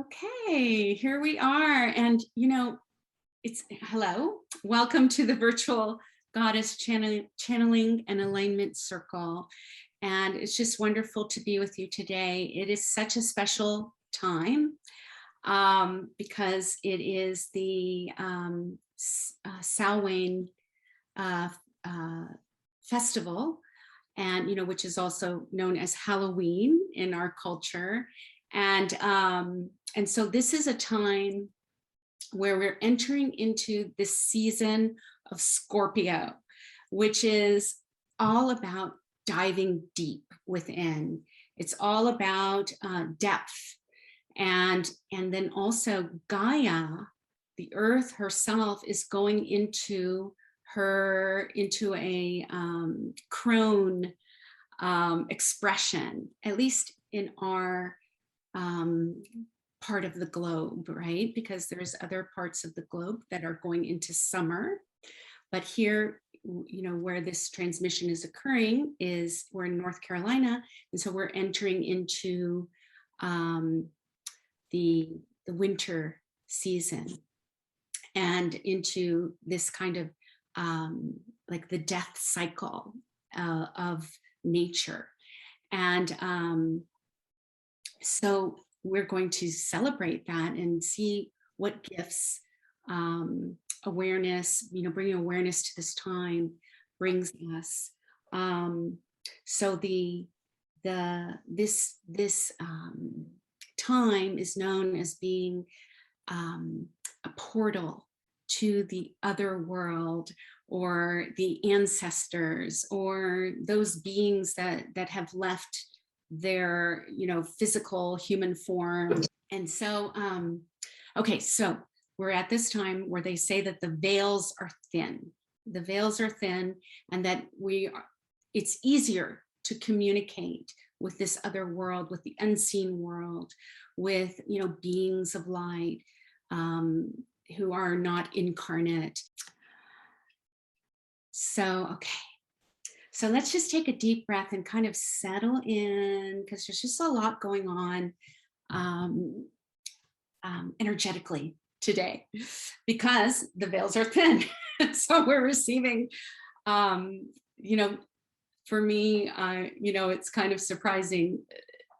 Okay, here we are. And it's hello. Welcome to the virtual goddess channeling and alignment circle. And it's just wonderful to be with you today. It is such a special time because it is the Samhain uh, uh, festival, and which is also known as Halloween in our culture. And so this is a time where we're entering into this season of Scorpio, which is all about diving deep within. It's all about depth, and then also Gaia, the earth herself, is going into a crone expression, at least in our part of the globe, right? Because there's other parts of the globe that are going into summer. But here, where this transmission is occurring is we're in North Carolina. And so we're entering into the winter season and into this kind of like the death cycle of nature. And so we're going to celebrate that and see what gifts awareness, bringing awareness to this time brings us. So this time is known as being a portal to the other world, or the ancestors, or those beings that have left their physical human form. And so okay, so we're at this time where they say that the veils are thin. The veils are thin, and that it's easier to communicate with this other world, with the unseen world, with beings of light who are not incarnate. So okay, so let's just take a deep breath and kind of settle in, because there's just a lot going on energetically today, because the veils are thin. So we're receiving, for me, it's kind of surprising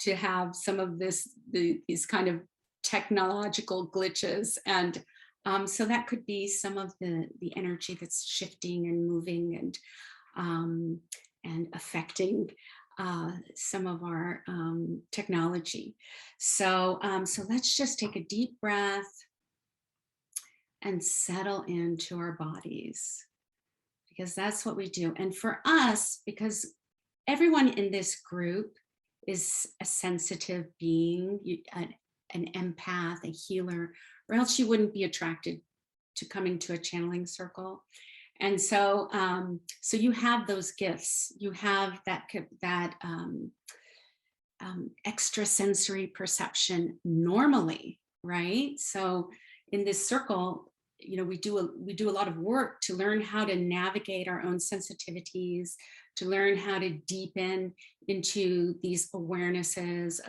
to have some of these kind of technological glitches. And so that could be some of the energy that's shifting and moving and affecting some of our technology. So let's just take a deep breath and settle into our bodies, because that's what we do. And for us, because everyone in this group is a sensitive being, an empath, a healer, or else you wouldn't be attracted to coming to a channeling circle. And so so you have those gifts, you have that extrasensory perception normally, right? So in this circle, we do a lot of work to learn how to navigate our own sensitivities, to learn how to deepen into these awarenesses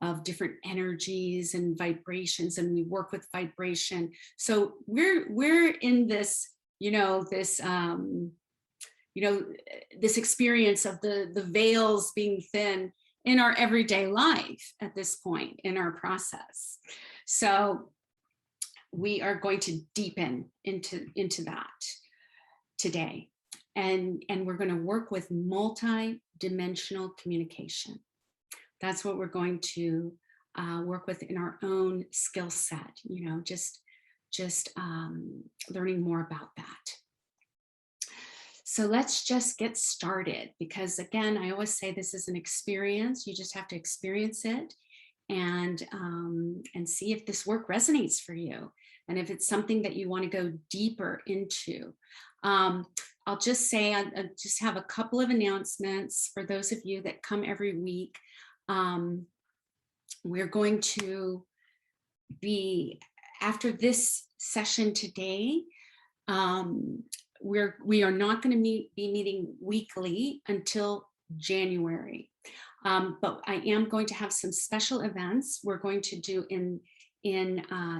of different energies and vibrations, and we work with vibration. So we're in this this experience of the veils being thin in our everyday life at this point in our process. So we are going to deepen into that today, and we're going to work with multi-dimensional communication. That's what we're going to work with in our own skill set, just learning more about that. So let's just get started, because again, I always say this is an experience. You just have to experience it and see if this work resonates for you, and if it's something that you want to go deeper into. I'll just say, I just have a couple of announcements for those of you that come every week. We're going to be, after this session today, we are not going to be meeting weekly until January. But I am going to have some special events we're going to do in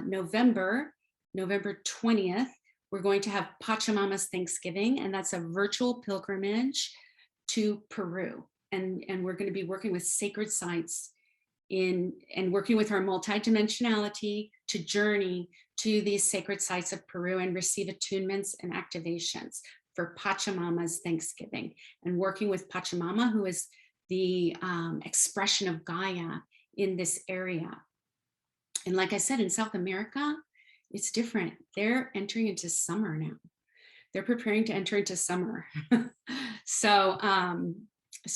November 20th. We're going to have Pachamama's Thanksgiving, and that's a virtual pilgrimage to Peru. And we're going to be working with sacred sites and working with our multidimensionality to journey to these sacred sites of Peru and receive attunements and activations for Pachamama's Thanksgiving, and working with Pachamama, who is the expression of Gaia in this area. And like I said, in South America, it's different. They're entering into summer now. They're preparing to enter into summer. So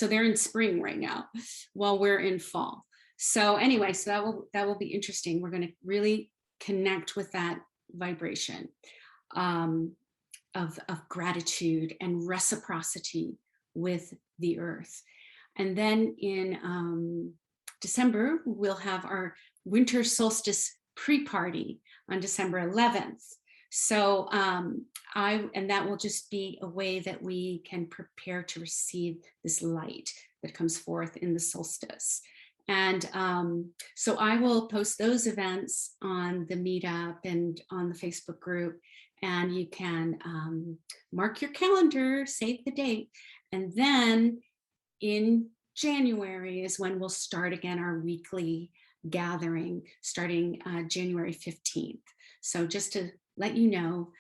they're in spring right now while we're in fall. So anyway, so that will be interesting. We're going to really connect with that vibration of gratitude and reciprocity with the earth. And then in December, we'll have our winter solstice pre-party on December 11th. So and that will just be a way that we can prepare to receive this light that comes forth in the solstice. And so I will post those events on the meetup and on the Facebook group, and you can mark your calendar, save the date. And then in January is when we'll start again our weekly gathering, starting January 15th. So just to let you know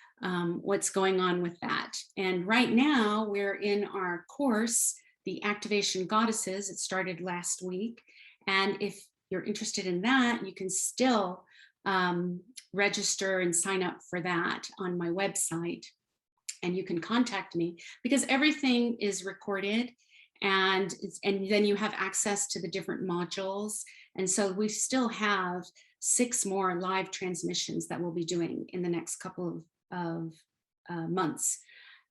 what's going on with that. And right now we're in our course, the Activation Goddesses. It started last week. And if you're interested in that, you can still register and sign up for that on my website. And you can contact me because everything is recorded, and then you have access to the different modules. And so we still have 6 more live transmissions that we'll be doing in the next couple of months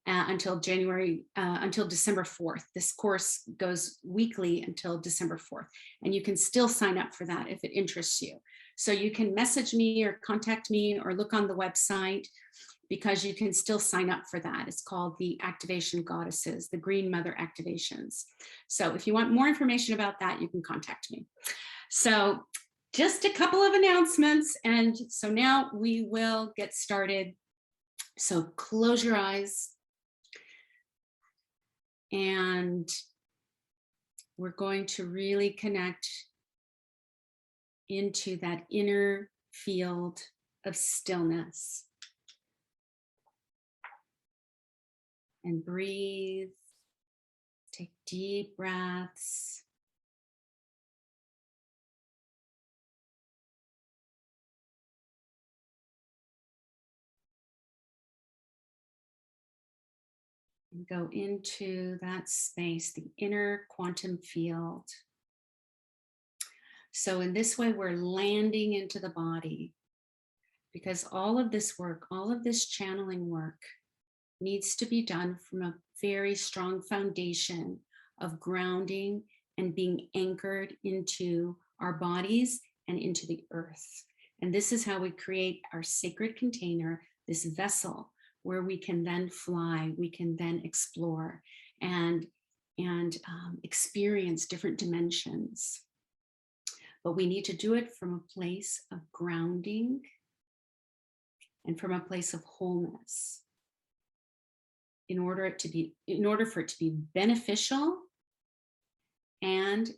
until December 4th. This course goes weekly until December 4th, and you can still sign up for that if it interests you. So you can message me or contact me or look on the website, because you can still sign up for that. It's called the Activation Goddesses, the Green Mother Activations. So if you want more information about that, you can contact me. So just a couple of announcements. And so now we will get started. So close your eyes. And we're going to really connect into that inner field of stillness. And breathe, take deep breaths. And go into that space, the inner quantum field. So in this way, we're landing into the body, because all of this work, all of this channeling work needs to be done from a very strong foundation of grounding and being anchored into our bodies and into the earth. And this is how we create our sacred container, this vessel where we can then fly, we can then explore and experience different dimensions. But we need to do it from a place of grounding and from a place of wholeness. In order for it to be beneficial and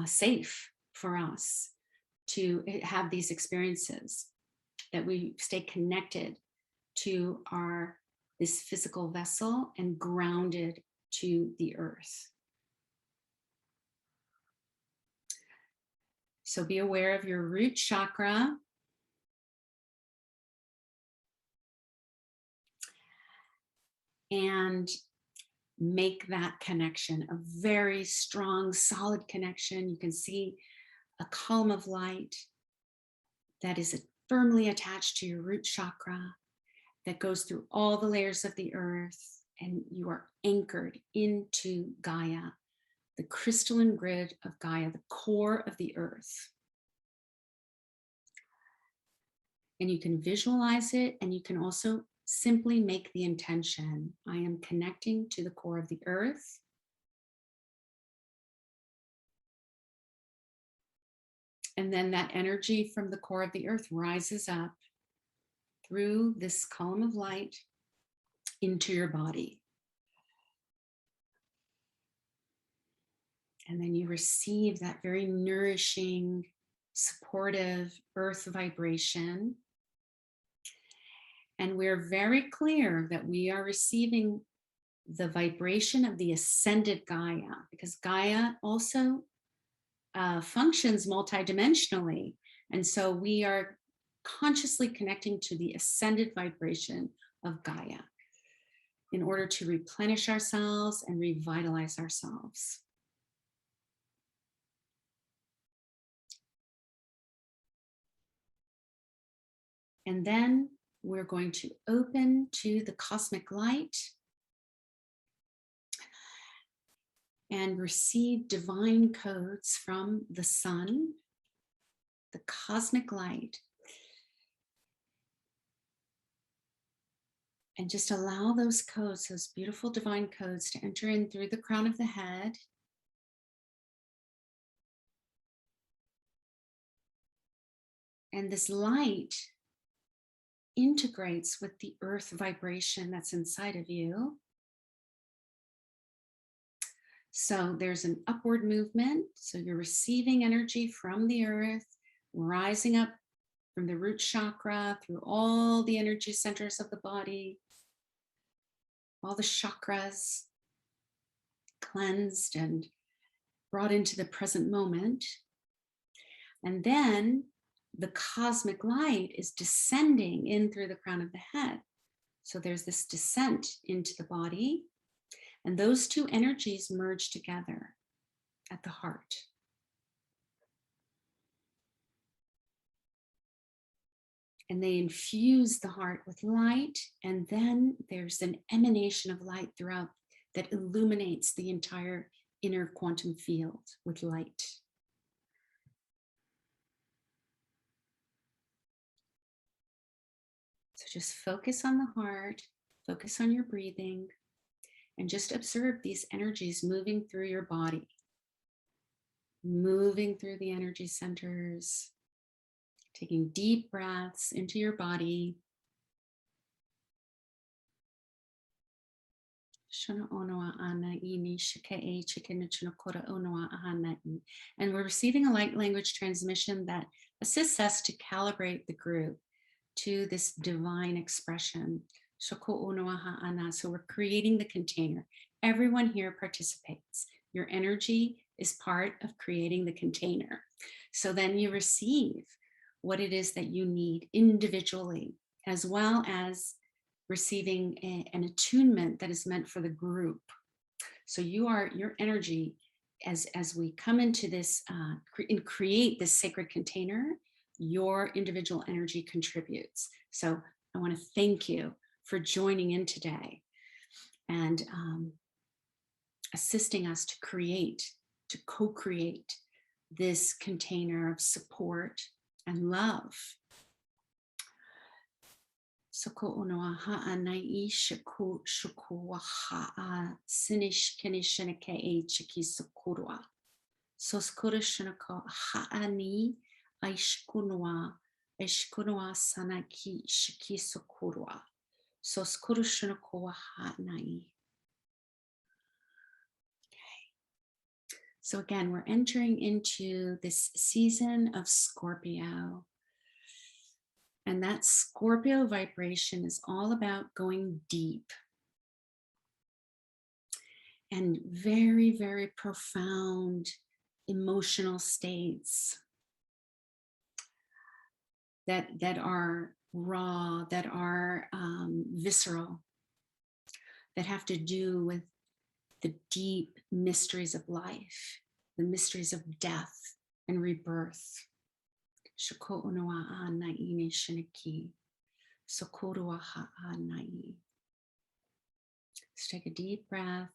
safe for us to have these experiences, that we stay connected to this physical vessel and grounded to the earth. So be aware of your root chakra. And make that connection a very strong, solid connection. You can see a column of light that is firmly attached to your root chakra that goes through all the layers of the earth, and you are anchored into Gaia, the crystalline grid of Gaia, the core of the earth. And you can visualize it, and you can also simply make the intention. I am connecting to the core of the earth. And then that energy from the core of the earth rises up through this column of light into your body. And then you receive that very nourishing, supportive earth vibration. And we're very clear that we are receiving the vibration of the Ascended Gaia, because Gaia also functions multidimensionally. And so we are consciously connecting to the ascended vibration of Gaia in order to replenish ourselves and revitalize ourselves. And then we're going to open to the cosmic light and receive divine codes from the sun, the cosmic light. And just allow those codes, those beautiful divine codes, to enter in through the crown of the head. And this light integrates with the earth vibration that's inside of you. So there's an upward movement. So you're receiving energy from the earth, rising up from the root chakra through all the energy centers of the body, all the chakras cleansed and brought into the present moment. And then the cosmic light is descending in through the crown of the head. So there's this descent into the body, and those two energies merge together at the heart. And they infuse the heart with light, and then there's an emanation of light throughout that illuminates the entire inner quantum field with light. So just focus on the heart, focus on your breathing, and just observe these energies moving through your body, moving through the energy centers, taking deep breaths into your body. And we're receiving a light language transmission that assists us to calibrate the group to this divine expression. So we're creating the container. Everyone here participates. Your energy is part of creating the container. So then you receive what it is that you need individually, as well as receiving an attunement that is meant for the group. So your energy, as we come into this and create this sacred container, your individual energy contributes. So I want to thank you for joining in today and assisting us to co-create this container of support and love. Soko onoa ha'anai shiku shukua ha'a sinish kinishinake e chiki sukurua. Soskura shinako ha'ani aishkunua eshkunua sanaki shiki sukurua. Soskura shinako ha'anai. So again, we're entering into this season of Scorpio. And that Scorpio vibration is all about going deep and very, very profound emotional states that are raw, that are visceral, that have to do with the deep mysteries of life, the mysteries of death and rebirth. Shako onoa anai ne shiniki. Sokorua ha'anai. Let's take a deep breath.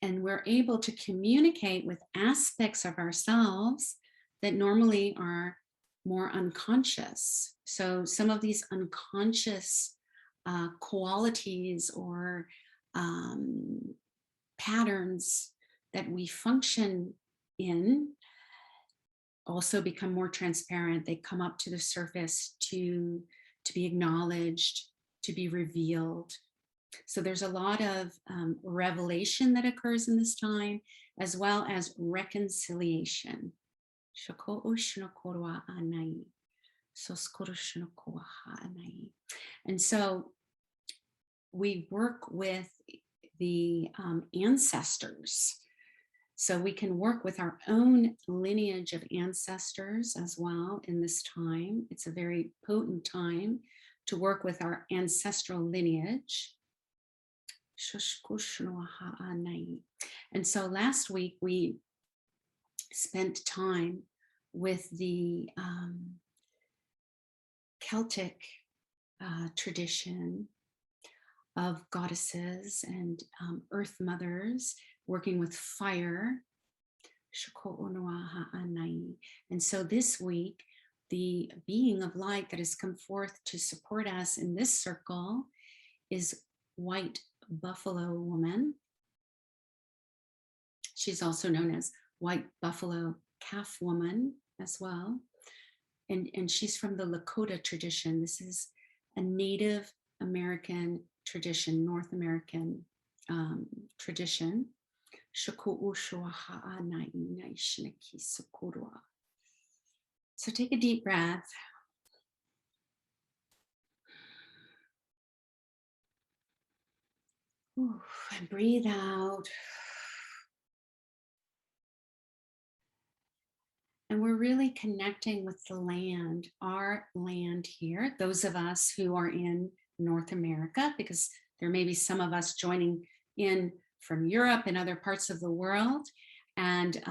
And we're able to communicate with aspects of ourselves that normally are more unconscious. So some of these unconscious qualities or patterns that we function in also become more transparent. They come up to the surface to be acknowledged, to be revealed. So there's a lot of revelation that occurs in this time, as well as reconciliation. And so we work with the ancestors. So we can work with our own lineage of ancestors as well in this time. It's a very potent time to work with our ancestral lineage. And so last week we spent time with the Celtic tradition of goddesses and earth mothers working with fire. And so this week, the being of light that has come forth to support us in this circle is White Buffalo Woman. She's also known as White Buffalo Calf Woman as well. And she's from the Lakota tradition. This is a Native American tradition, North American tradition. So take a deep breath. And breathe out. And we're really connecting with the land, our land here, those of us who are in North America, because there may be some of us joining in from Europe and other parts of the world. And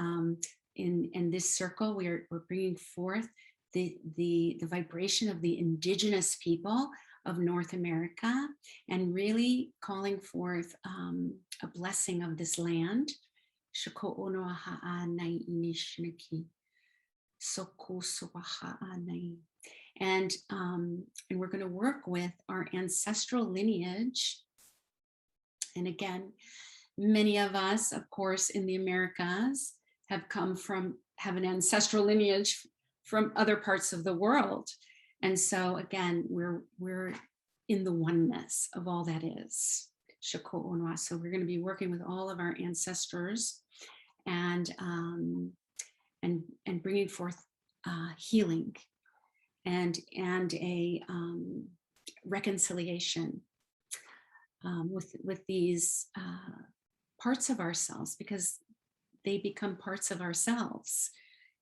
in this circle, we're bringing forth the vibration of the indigenous people of North America and really calling forth a blessing of this land. And we're going to work with our ancestral lineage. And again, many of us, of course, in the Americas have an ancestral lineage from other parts of the world. And so again, we're in the oneness of all that is. So we're going to be working with all of our ancestors and bringing forth healing and a reconciliation with these parts of ourselves, because they become parts of ourselves,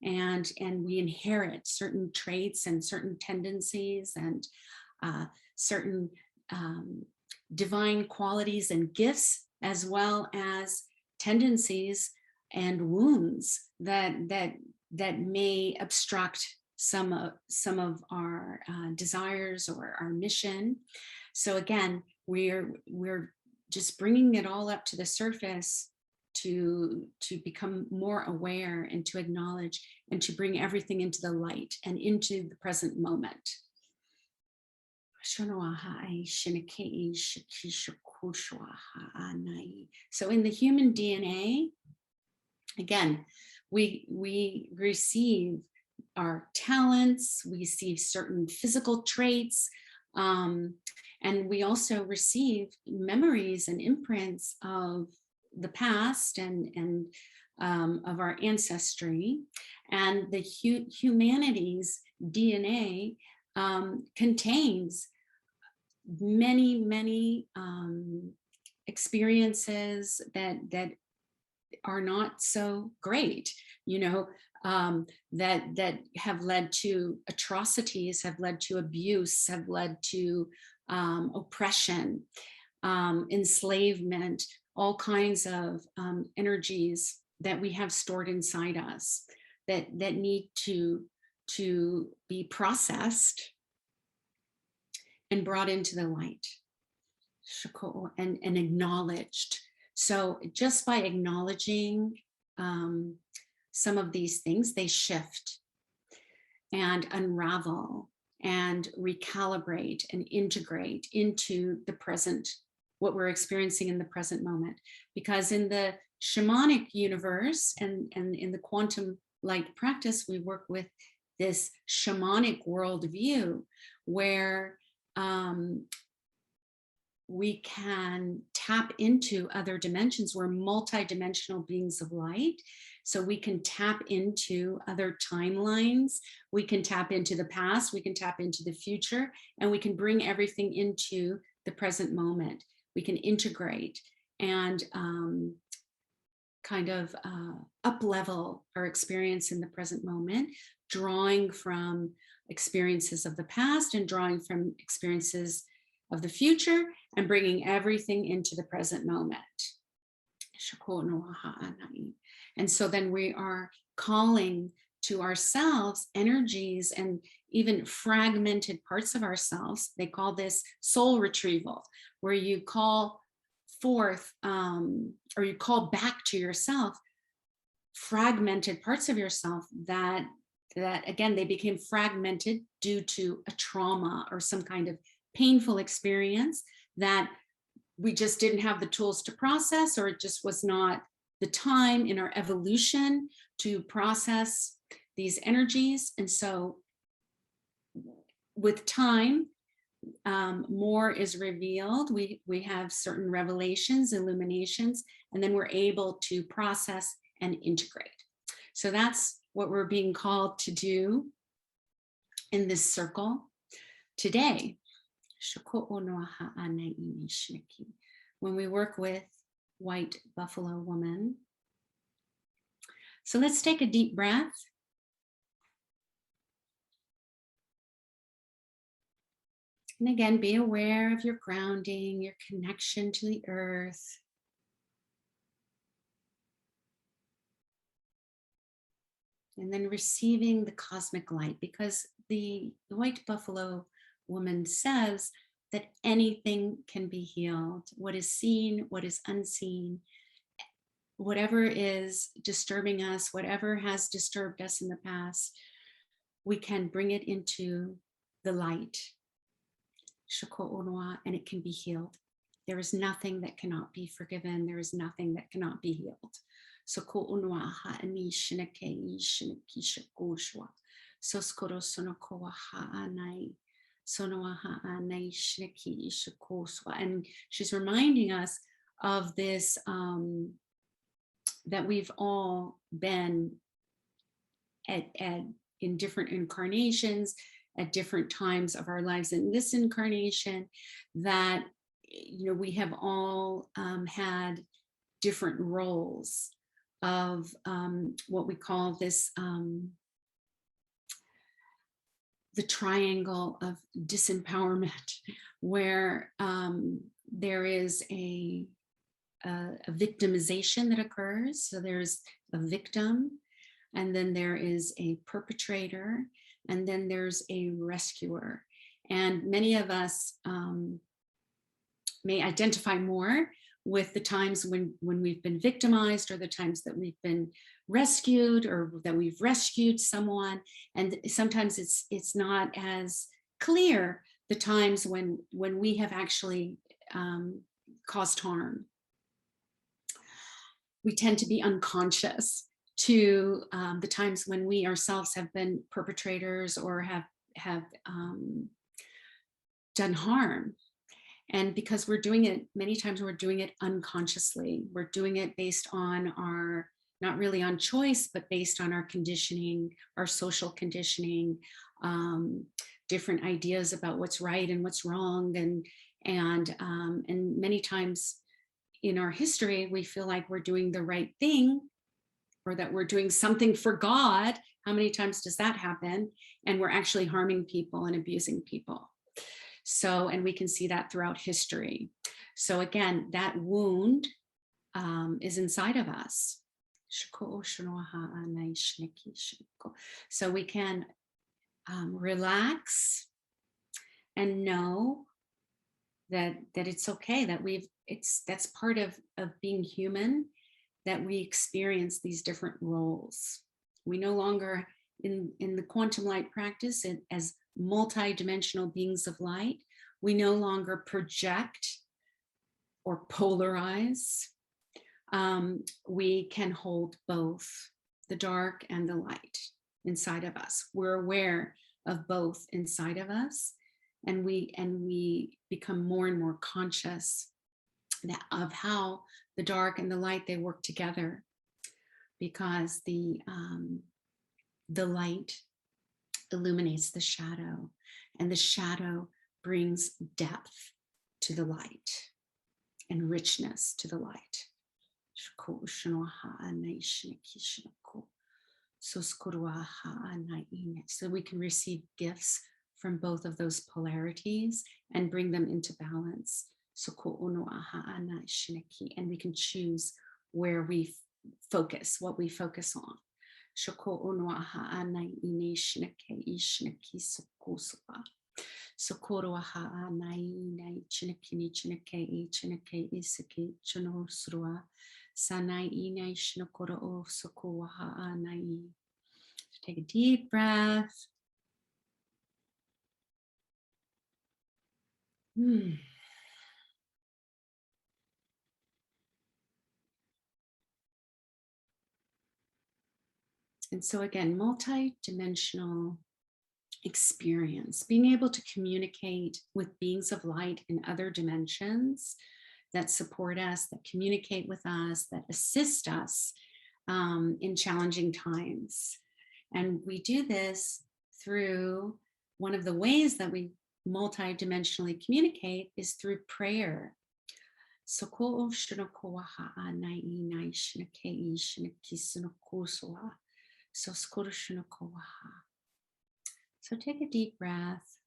and we inherit certain traits and certain tendencies and certain divine qualities and gifts, as well as tendencies and wounds that may obstruct some of our desires or our mission. So again, we're just bringing it all up to the surface to become more aware and to acknowledge and to bring everything into the light and into the present moment. So in the human DNA, again, we receive our talents, we see certain physical traits, and we also receive memories and imprints of the past and of our ancestry. And the humanity's DNA contains many experiences that are not so great, that have led to atrocities, have led to abuse, have led to oppression, enslavement, all kinds of energies that we have stored inside us that need to be processed and brought into the light and acknowledged. So just by acknowledging some of these things, they shift and unravel and recalibrate and integrate into the present, what we're experiencing in the present moment. Because in the shamanic universe and in the quantum light practice, we work with this shamanic worldview where we can tap into other dimensions. We're multidimensional beings of light. So we can tap into other timelines. We can tap into the past, we can tap into the future, and we can bring everything into the present moment. We can integrate and kind of up-level our experience in the present moment, drawing from experiences of the past and drawing from experiences of the future and bringing everything into the present moment. And so then we are calling to ourselves energies and even fragmented parts of ourselves. They call this soul retrieval, where you call forth or you call back to yourself fragmented parts of yourself that again, they became fragmented due to a trauma or some kind of painful experience that we just didn't have the tools to process, or it just was not the time in our evolution to process these energies. And so with time, more is revealed. We have certain revelations, illuminations, and then we're able to process and integrate. So that's what we're being called to do in this circle today. When we work with white buffalo woman. So let's take a deep breath. And again, be aware of your grounding, your connection to the earth. And then receiving the cosmic light, because the white buffalo woman says that anything can be healed. What is seen, what is unseen, whatever is disturbing us, whatever has disturbed us in the past, we can bring it into the light. And it can be healed. There is nothing that cannot be forgiven. There is nothing that cannot be healed. So and she's reminding us of this, that we've all been in different incarnations at different times of our lives in this incarnation, that we have all had different roles of what we call this the triangle of disempowerment, where there is a victimization that occurs. So there's a victim, and then there is a perpetrator, and then there's a rescuer. And many of us may identify more with the times when we've been victimized, or the times that we've been rescued, or that we've rescued someone. And sometimes it's not as clear the times when we have actually caused harm. We tend to be unconscious to the times when we ourselves have been perpetrators or have done harm. And because we're doing it, many times we're doing it unconsciously. We're doing it based on our, not really on choice, but based on our conditioning, our social conditioning, different ideas about what's right and what's wrong. And many times in our history, we feel like we're doing the right thing, or that we're doing something for God. How many times does that happen? And we're actually harming people and abusing people. So, and we can see that throughout history. So again, that wound is inside of us. So we can relax and know that it's okay, that that's part of being human, that we experience these different roles. We no longer, in the quantum light practice, as multi-dimensional beings of light, we no longer project or polarize. we can hold both the dark and the light inside of us. We're aware of both inside of us, and we become more and more conscious of how the dark and the light, they work together, because the light illuminates the shadow, and the shadow brings depth to the light and richness to the light. So we can receive gifts from both of those polarities and bring them into balance. And we can choose where we focus, what we focus on. Take a deep breath. And so again, multi-dimensional experience, being able to communicate with beings of light in other dimensions that support us, that communicate with us, that assist us in challenging times. And we do this through, one of the ways that we multi-dimensionally communicate is through prayer. So take a deep breath.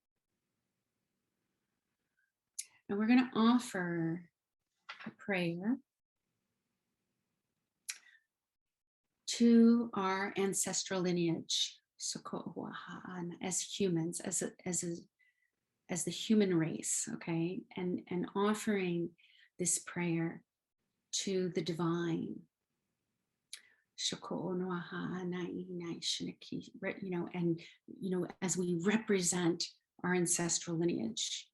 And we're going to offer a prayer to our ancestral lineage, as humans, as the human race, okay? And offering this prayer to the divine. As we represent our ancestral lineage.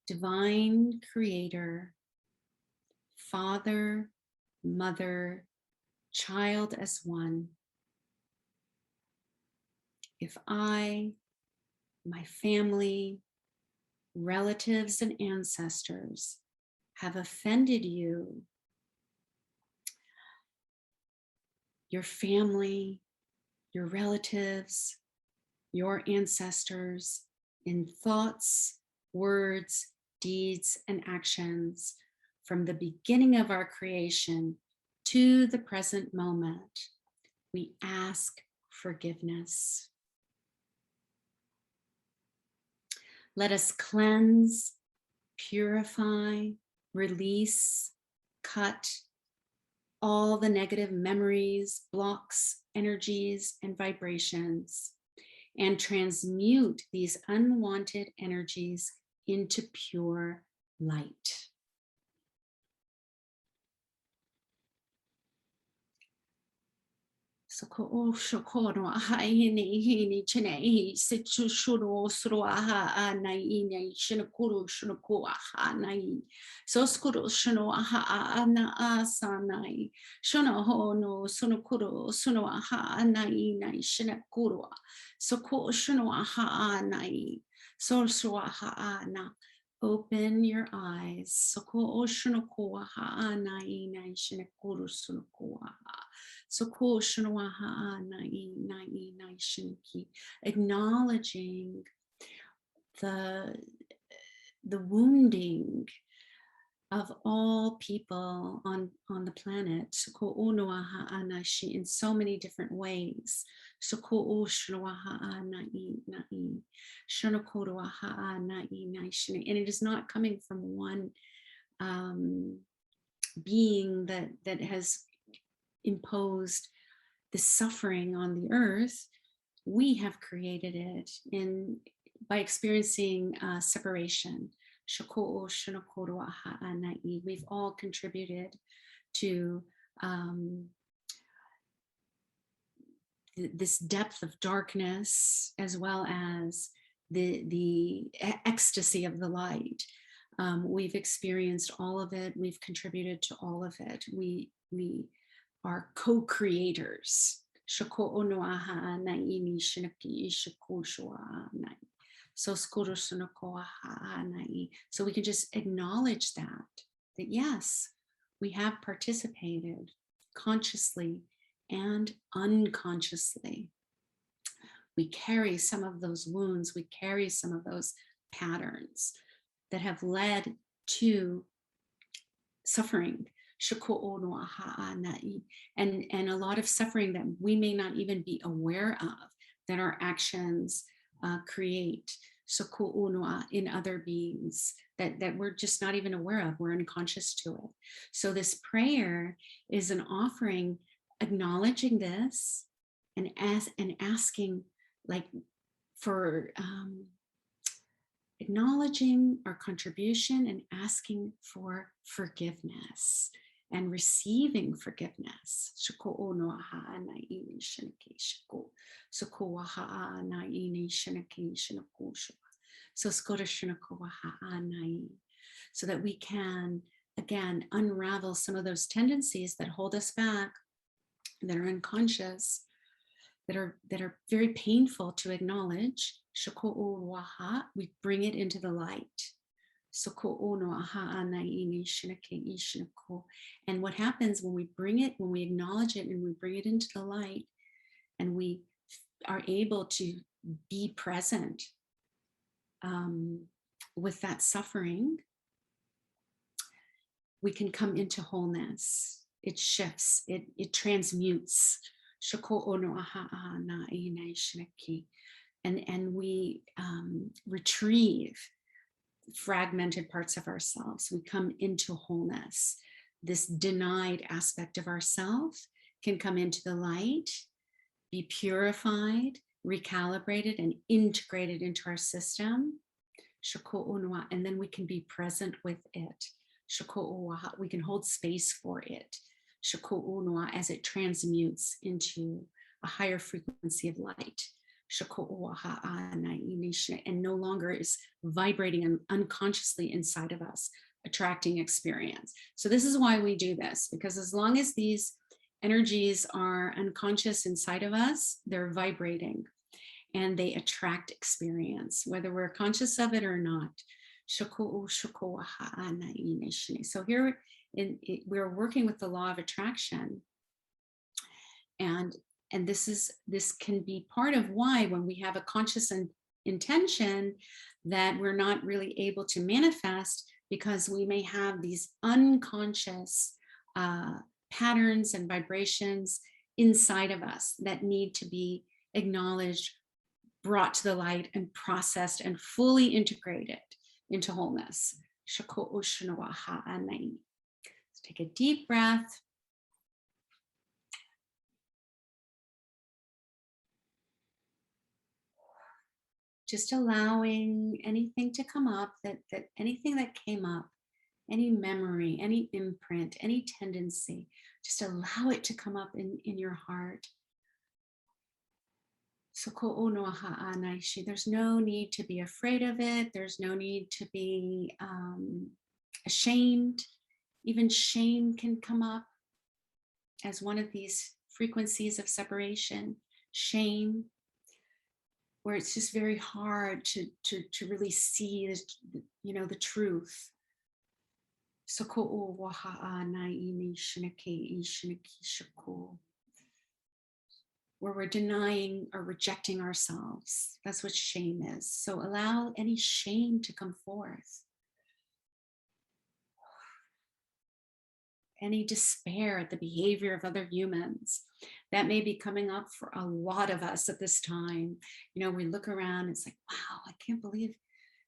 Divine creator, father, mother, child as one. If I, my family, relatives, and ancestors have offended you, your family, your relatives, your ancestors, in thoughts, words, deeds, and actions, from the beginning of our creation to the present moment, we ask forgiveness. Let us cleanse, purify, release, cut all the negative memories, blocks, energies, and vibrations, and transmute these unwanted energies into pure light. So shokoro haini hini chine situ shuru suruaha anaine shinakuru shunakuaha nai so skuru shunoaha ana asanai shunoho no sunukuru sunoaha anai nai shinakuru so ko shunoaha anai so suaha ana. Open your eyes. So ko shunokuaha anai nai shinakuru sunukuaha. Acknowledging the wounding of all people on the planet in so many different ways. And it is not coming from one being that has imposed the suffering on the earth. We have created it by experiencing separation. We've all contributed to this depth of darkness, as well as the ecstasy of the light. We've experienced all of it. We've contributed to all of it. We are co-creators. So we can just acknowledge that yes, we have participated consciously and unconsciously. We carry some of those wounds, we carry some of those patterns that have led to suffering, and a lot of suffering that we may not even be aware of, that our actions create in other beings that we're just not even aware of. We're unconscious to it. So this prayer is an offering, acknowledging this and asking, like, for acknowledging our contribution and asking for forgiveness and receiving forgiveness. So that we can, again, unravel some of those tendencies that hold us back, that are unconscious, that are very painful to acknowledge. We bring it into the light. And what happens when we bring it, when we acknowledge it and we bring it into the light, and we are able to be present with that suffering, we can come into wholeness. It shifts, it transmutes. And we retrieve fragmented parts of ourselves. We come into wholeness. This denied aspect of ourself can come into the light, be purified, recalibrated, and integrated into our system. And then we can be present with it. We can hold space for it as it transmutes into a higher frequency of light. And no longer is vibrating unconsciously inside of us, attracting experience. So this is why we do this, because as long as these energies are unconscious inside of us, they're vibrating and they attract experience, whether we're conscious of it or not. So here we're working with the law of attraction, and this can be part of why, when we have a conscious intention, that we're not really able to manifest, because we may have these unconscious patterns and vibrations inside of us that need to be acknowledged, brought to the light, and processed and fully integrated into wholeness. Let's take a deep breath. Just allowing anything to come up, anything that came up, any memory, any imprint, any tendency, just allow it to come up in your heart. There's no need to be afraid of it. There's no need to be ashamed. Even shame can come up as one of these frequencies of separation. Shame, where it's just very hard to really see the truth. Where we're denying or rejecting ourselves. That's what shame is. So allow any shame to come forth. Any despair at the behavior of other humans. That may be coming up for a lot of us at this time. We look around, it's like, wow, I can't believe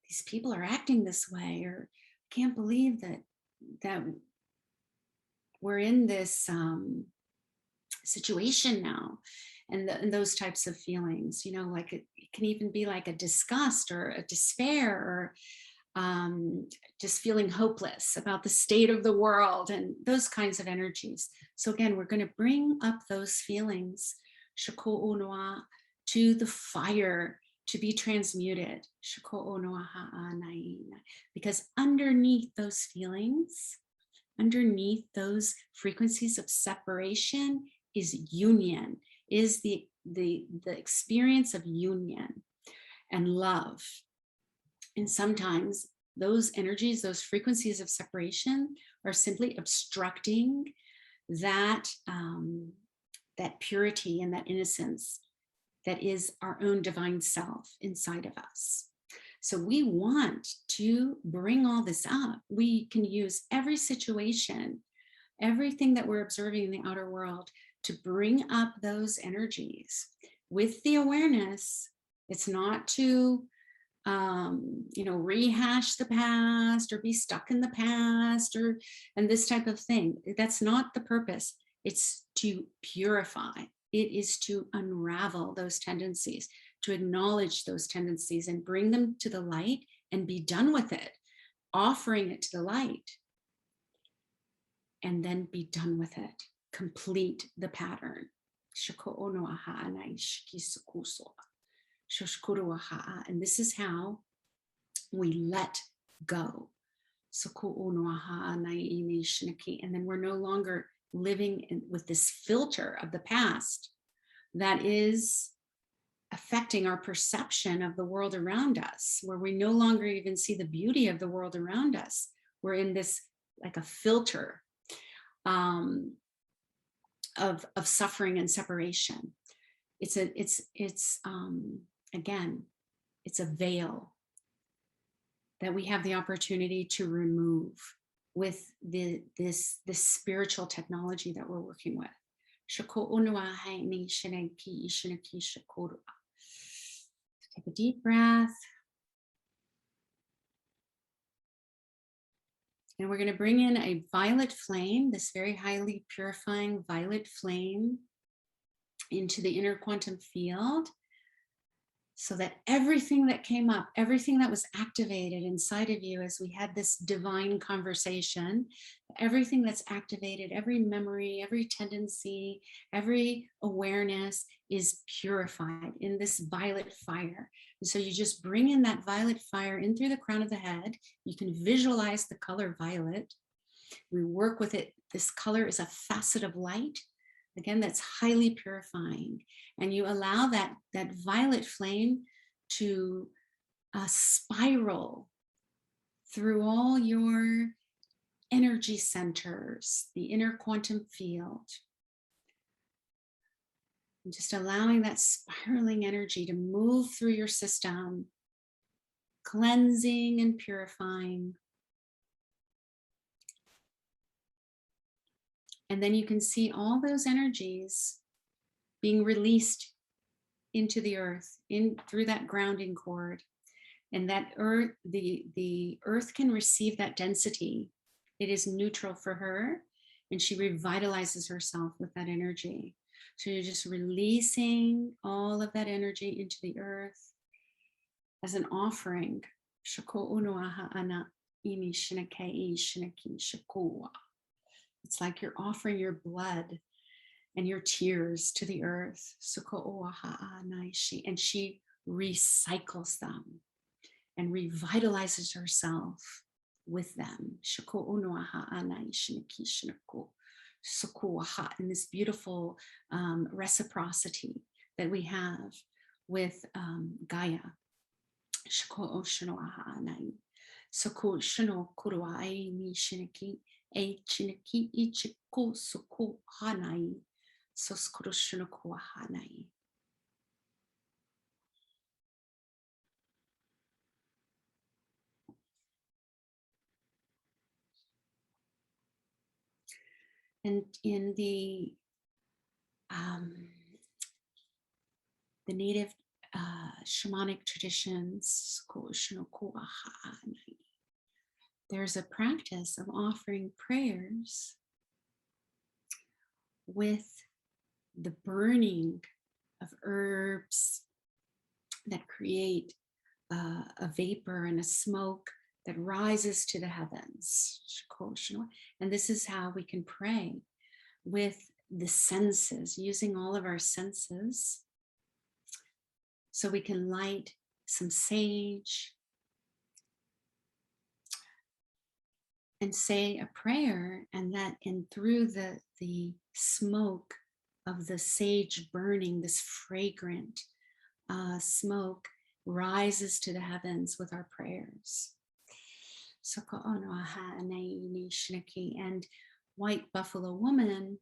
these people are acting this way, or I can't believe that we're in this situation now. And those types of feelings, like it can even be like a disgust or a despair, or just feeling hopeless about the state of the world, and those kinds of energies. So again, we're going to bring up those feelings to the fire, to be transmuted. Because underneath those feelings, underneath those frequencies of separation is union, is the experience of union and love. And sometimes those energies, those frequencies of separation are simply obstructing that, that purity and that innocence that is our own divine self inside of us. So we want to bring all this up. We can use every situation, everything that we're observing in the outer world to bring up those energies with the awareness. It's not to rehash the past or be stuck in the past and this type of thing. That's not the purpose. It's to purify. It is to unravel those tendencies, to acknowledge those tendencies and bring them to the light and be done with it, offering it to the light, and then be done with it. Complete the pattern. And this is how we let go. And then we're no longer living with this filter of the past that is affecting our perception of the world around us, where we no longer even see the beauty of the world around us. We're in this like a filter of suffering and separation. Again, it's a veil that we have the opportunity to remove with this spiritual technology that we're working with. Take a deep breath. And we're going to bring in a violet flame, this very highly purifying violet flame, into the inner quantum field, so that everything that came up, everything that was activated inside of you as we had this divine conversation, everything that's activated, every memory, every tendency, every awareness is purified in this violet fire. And so you just bring in that violet fire in through the crown of the head. You can visualize the color violet. We work with it. This color is a facet of light. Again, that's highly purifying. And you allow that violet flame to spiral through all your energy centers, the inner quantum field. And just allowing that spiraling energy to move through your system, cleansing and purifying. And then you can see all those energies being released into the earth, through that grounding cord. And that earth, the earth can receive that density. It is neutral for her, and she revitalizes herself with that energy. So you're just releasing all of that energy into the earth as an offering. It's like you're offering your blood and your tears to the earth. And she recycles them and revitalizes herself with them. And this beautiful reciprocity that we have with Gaia. And in the native shamanic traditions, there's a practice of offering prayers with the burning of herbs that create a vapor and a smoke that rises to the heavens. And this is how we can pray, with the senses, using all of our senses, so we can light some sage, and say a prayer, and that in through the smoke of the sage burning, this fragrant smoke rises to the heavens with our prayers. And White Buffalo Woman,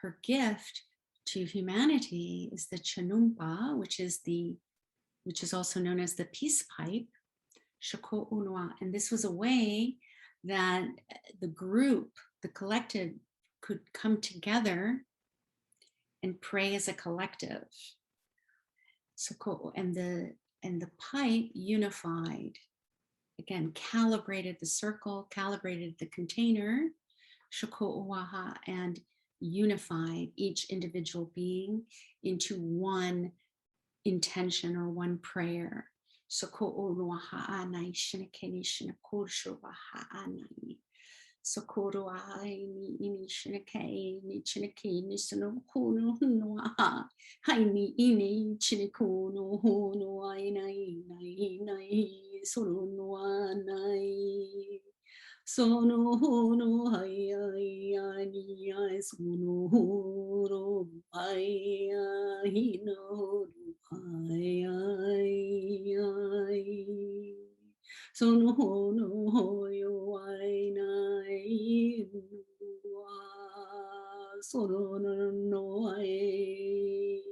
her gift to humanity is the Chanunpa, which is also known as the peace pipe. And this was a way that the group, the collective, could come together and pray as a collective. And the pipe unified, again, calibrated the circle, calibrated the container, and unified each individual being into one intention or one prayer. Socorro ai ni chineke ni chineke ni sono kono no ha hai ni ini chineko no ho no ai nai sono no nai sono ho no hai ai ni ai sono ho no ai ai no ai sono ho no ho yo ai nai sono no ai.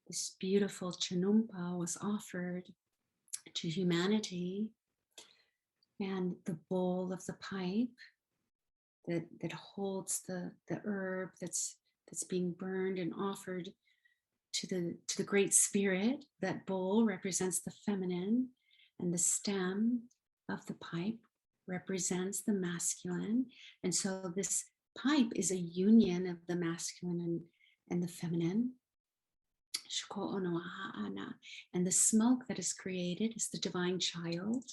This beautiful Chanunpa was offered to humanity, and the bowl of the pipe that holds the herb that's being burned and offered to the great spirit. That bowl represents the feminine, and the stem of the pipe represents the masculine. And so this pipe is a union of the masculine and the feminine. And the smoke that is created is the divine child,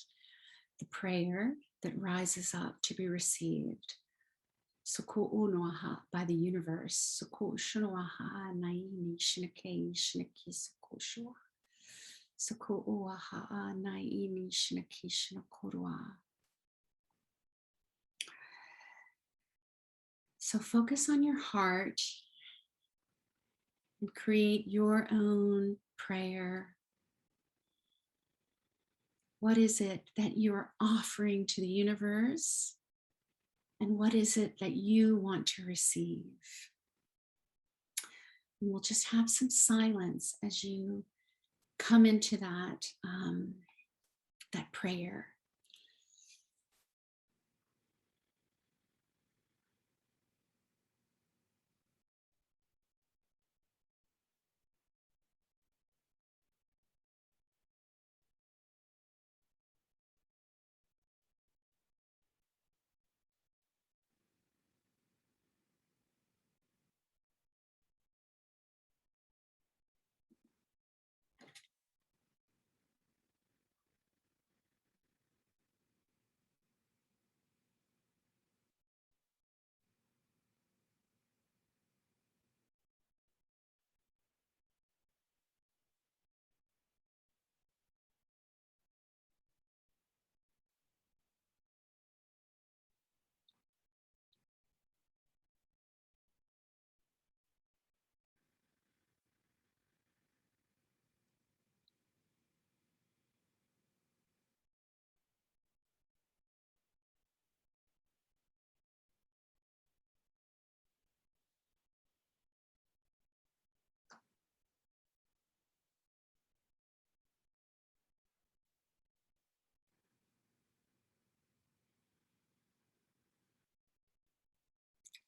the prayer that rises up to be received by the universe. So focus on your heart and create your own prayer. What is it that you're offering to the universe? And what is it that you want to receive? And we'll just have some silence as you come into that, that prayer.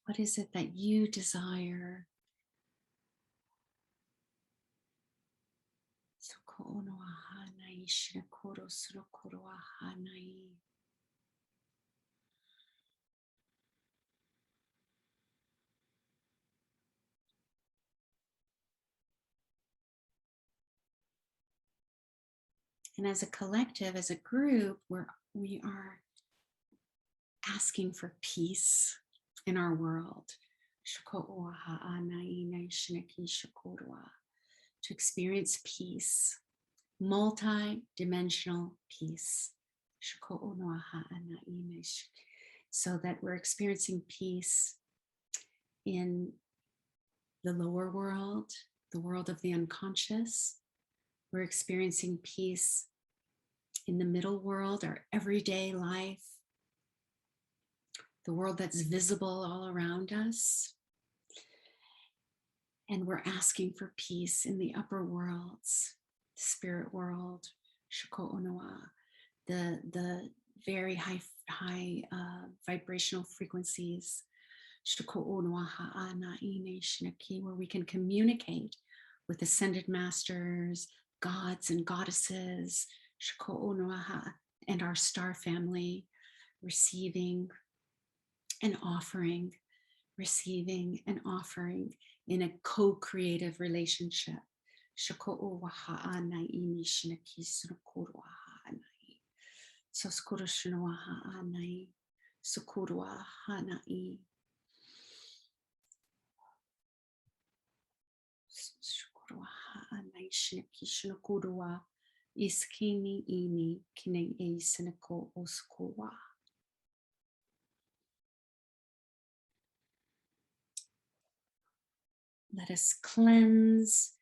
What is it that you desire? And as a collective, as a group, we are asking for peace in our world. To experience peace, multi-dimensional peace. So that we're experiencing peace in the lower world, the world of the unconscious. We're experiencing peace in the middle world, our everyday life, the world that's visible all around us. And we're asking for peace in the upper worlds, the spirit world, the very high vibrational frequencies, where we can communicate with ascended masters, gods and goddesses, and our star family, receiving and offering, receiving and offering in a co-creative relationship. Let us cleanse,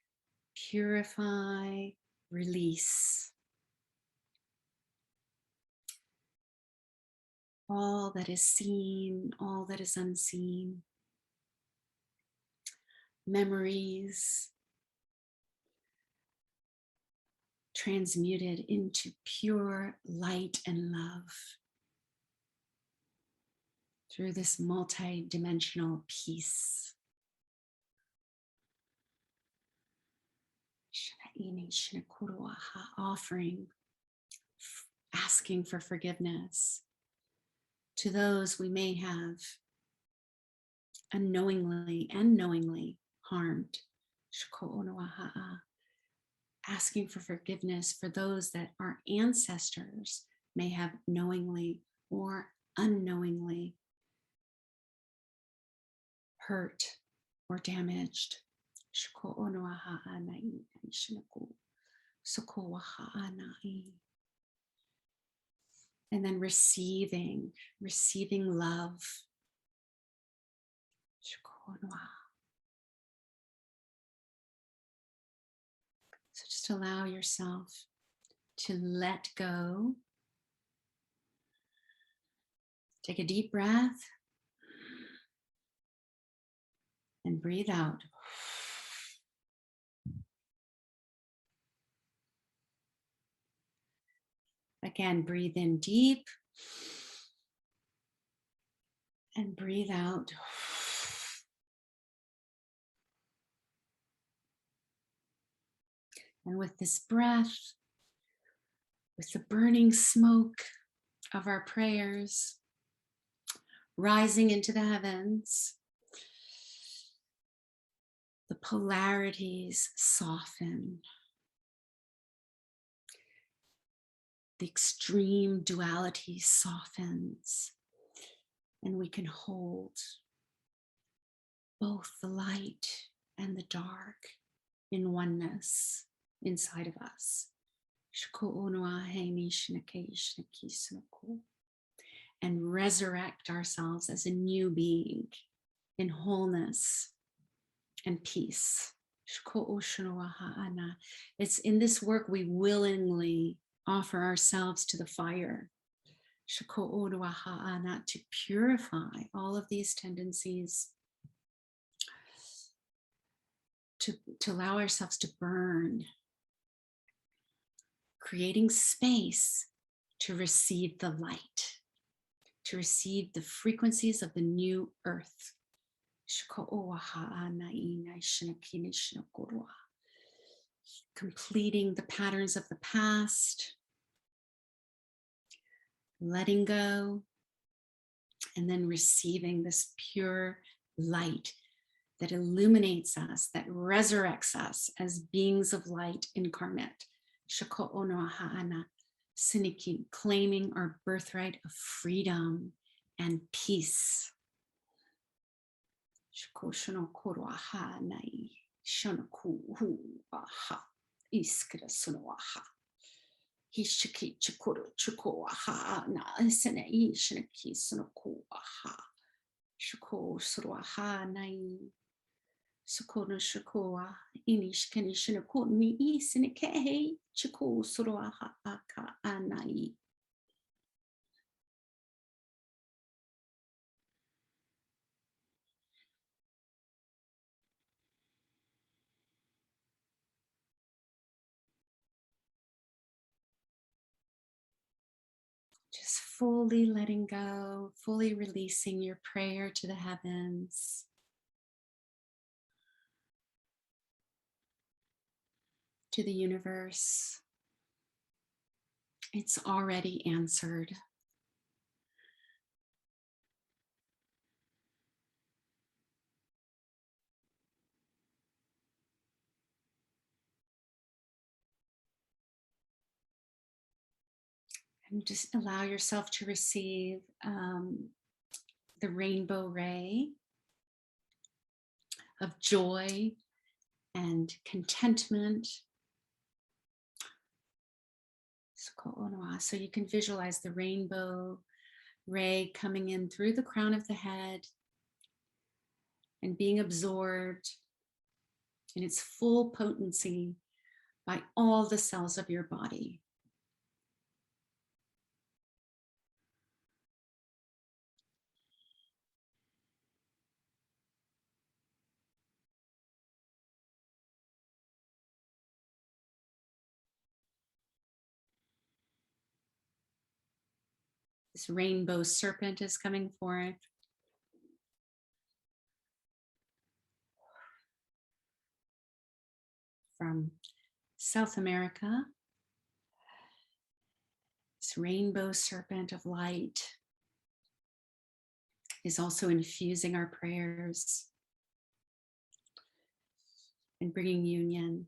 purify, release all that is seen, all that is unseen, memories transmuted into pure light and love through this multi-dimensional peace. Offering, asking for forgiveness to those we may have unknowingly and knowingly harmed. Asking for forgiveness for those that our ancestors may have knowingly or unknowingly hurt or damaged. And then receiving love. So just allow yourself to let go. Take a deep breath and breathe out. Again, breathe in deep and breathe out. And with this breath, with the burning smoke of our prayers rising into the heavens, the polarities soften. The extreme duality softens, and we can hold both the light and the dark in oneness inside of us. And resurrect ourselves as a new being in wholeness and peace. It's in this work we willingly offer ourselves to the fire to purify all of these tendencies, to allow ourselves to burn, creating space to receive the light, to receive the frequencies of the new earth. Completing the patterns of the past, letting go, and then receiving this pure light that illuminates us, that resurrects us as beings of light incarnate. Shako ono ha'ana. Siniki, claiming our birthright of freedom and peace. Shako shono koro aha nai. Shonoku hu aha. Iskra sono aha. Hishiki chikoro chuko aha na sene ishinaki sonoku aha. Shako soro aha nai. Sokono shakoa. Inish kanishino ni isinike chiko soro aha aka anai. Just fully letting go, fully releasing your prayer to the heavens, to the universe. It's already answered. And just allow yourself to receive the rainbow ray of joy and contentment. So you can visualize the rainbow ray coming in through the crown of the head and being absorbed in its full potency by all the cells of your body. This rainbow serpent is coming forth. From South America, this rainbow serpent of light is also infusing our prayers and bringing union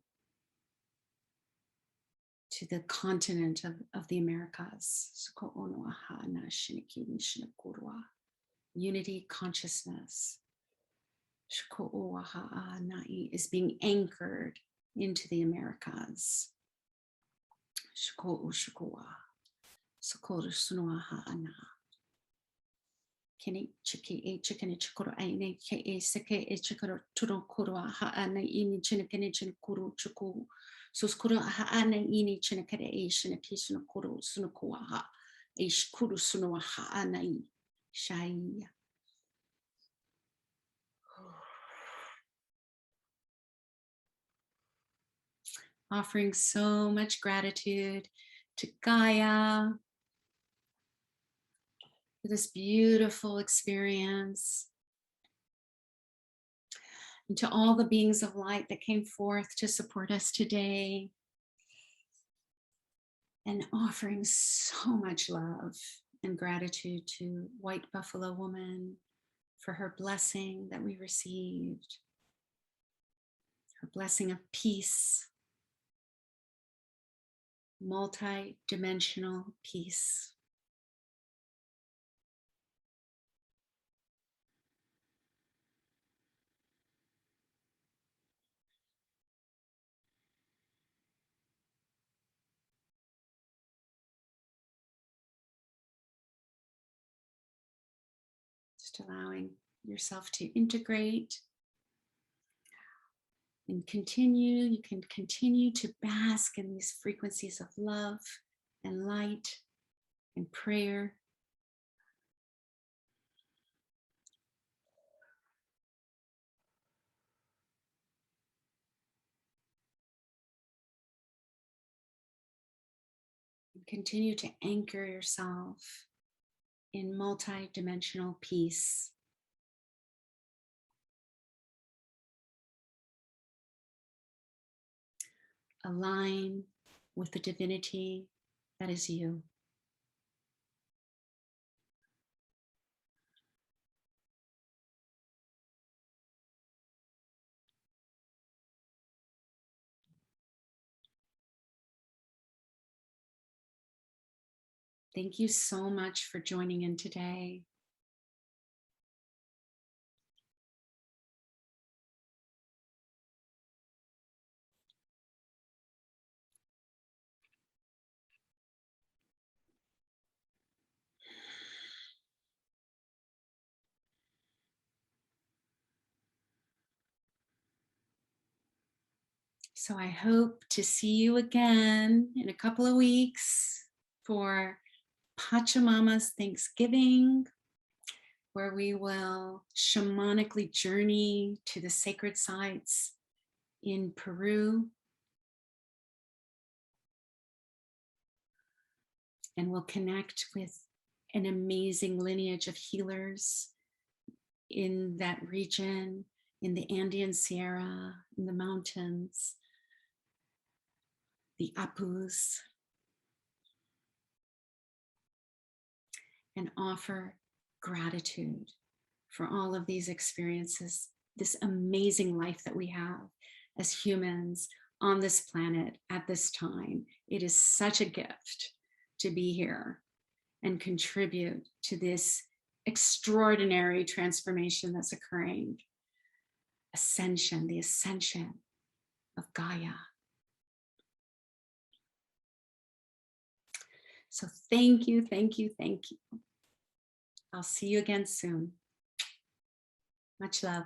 to the continent of the Americas. Unity consciousness is being anchored into the Americas. Kini chiki e chikini chikoro aine ke e seke e chikoro turo kuro ha ana ini chinikini chinikuru chuku suskuru ha ana ini chinikere e chinikishino kuru sunuku ha e shkuru sunu ha ana I shai. Offering so much gratitude to Gaia for this beautiful experience, and to all the beings of light that came forth to support us today, and offering so much love and gratitude to White Buffalo Woman for her blessing that we received, her blessing of peace, multi-dimensional peace. Just allowing yourself to integrate and continue. You can continue to bask in these frequencies of love and light and prayer. And continue to anchor yourself in multi-dimensional peace. Align with the divinity that is you. Thank you so much for joining in today. So I hope to see you again in a couple of weeks for Pachamama's Thanksgiving, where we will shamanically journey to the sacred sites in Peru. And we'll connect with an amazing lineage of healers in that region, in the Andean Sierra, in the mountains, the Apus, and offer gratitude for all of these experiences, this amazing life that we have as humans on this planet at this time. It is such a gift to be here and contribute to this extraordinary transformation that's occurring. Ascension, the ascension of Gaia. So thank you, thank you, thank you. I'll see you again soon. Much love.